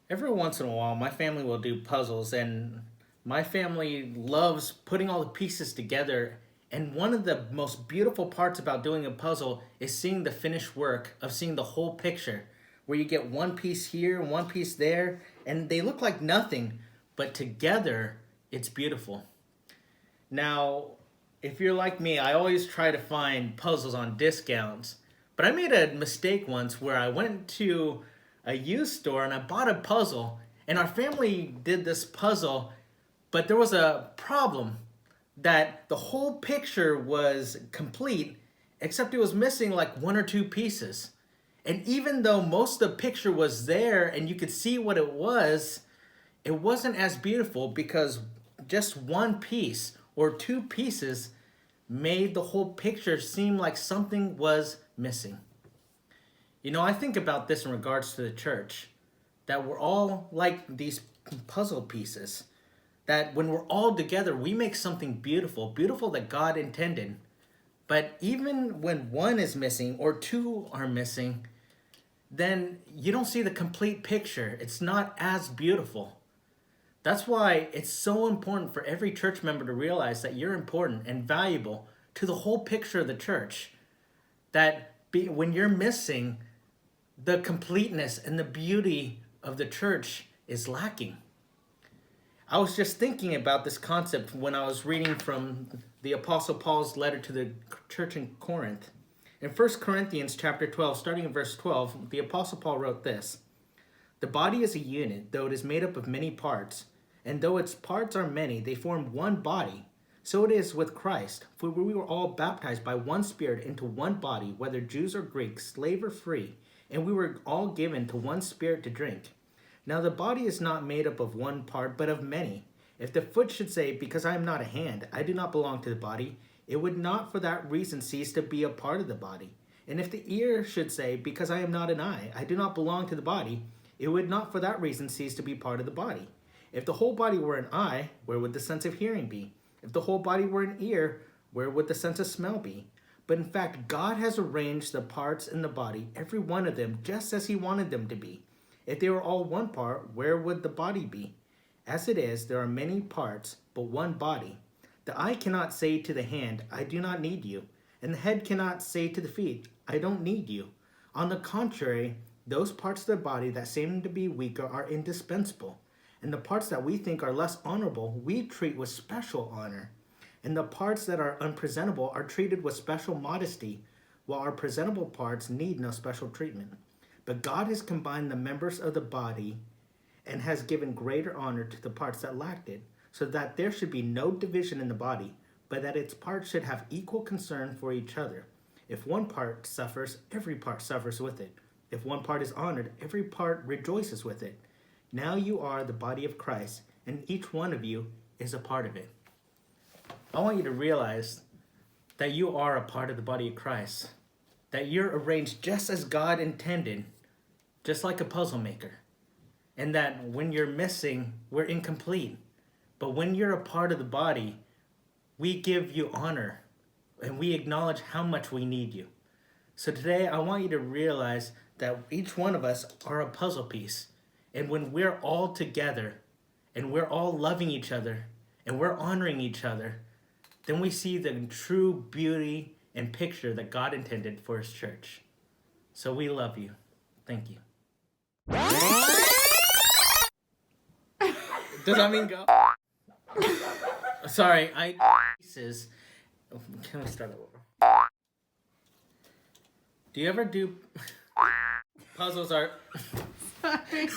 Every once in a while, my family will do puzzles, and my family loves putting all the pieces together. And one of the most beautiful parts about doing a puzzle is seeing the finished work, of seeing the whole picture, where you get one piece here and one piece there, and they look like nothing, but together, it's beautiful. Now, if you're like me, I always try to find puzzles on discounts. But I made a mistake once where I went to a used store and I bought a puzzle. And our family did this puzzle, but there was a problem that the whole picture was complete, except it was missing like one or two pieces. And even though most of the picture was there and you could see what it wasn't as beautiful because just one piece or two pieces made the whole picture seem like something was missing. You know, I think about this in regards to the church, that we're all like these puzzle pieces, that when we're all together, we make something beautiful, beautiful that God intended. But even when one is missing or two are missing, then you don't see the complete picture. It's not as beautiful. That's why it's so important for every church member to realize that you're important and valuable to the whole picture of the church. When you're missing, the completeness and the beauty of the church is lacking. I was just thinking about this concept when I was reading from the Apostle Paul's letter to the church in Corinth. In 1 Corinthians chapter 12, starting in verse 12, the Apostle Paul wrote this: "The body is a unit, though it is made up of many parts, and though its parts are many, they form one body. So it is with Christ, for we were all baptized by one Spirit into one body, whether Jews or Greeks, slave or free, and we were all given to one Spirit to drink. Now the body is not made up of one part, but of many. If the foot should say, 'Because I am not a hand, I do not belong to the body,' it would not for that reason cease to be a part of the body. And if the ear should say, 'Because I am not an eye, I do not belong to the body,' it would not for that reason cease to be part of the body. If the whole body were an eye, where would the sense of hearing be? If the whole body were an ear, where would the sense of smell be? But in fact, God has arranged the parts in the body, every one of them, just as he wanted them to be. If they were all one part, where would the body be? As it is, there are many parts, but one body. The eye cannot say to the hand, 'I do not need you,' and the head cannot say to the feet, 'I don't need you.' On the contrary, those parts of the body that seem to be weaker are indispensable. And the parts that we think are less honorable, we treat with special honor. And the parts that are unpresentable are treated with special modesty, while our presentable parts need no special treatment. But God has combined the members of the body and has given greater honor to the parts that lacked it, so that there should be no division in the body, but that its parts should have equal concern for each other. If one part suffers, every part suffers with it. If one part is honored, every part rejoices with it. Now you are the body of Christ, and each one of you is a part of it." I want you to realize that you are a part of the body of Christ, that you're arranged just as God intended, just like a puzzle maker, and that when you're missing, we're incomplete. But when you're a part of the body, we give you honor, and we acknowledge how much we need you. So today, I want you to realize that each one of us are a puzzle piece. And when we're all together and we're all loving each other and we're honoring each other, then we see the true beauty and picture that God intended for his church. So we love you. Thank you. Does that mean go? Sorry, pieces. Can we start over? Do you ever do puzzles are... Sorry.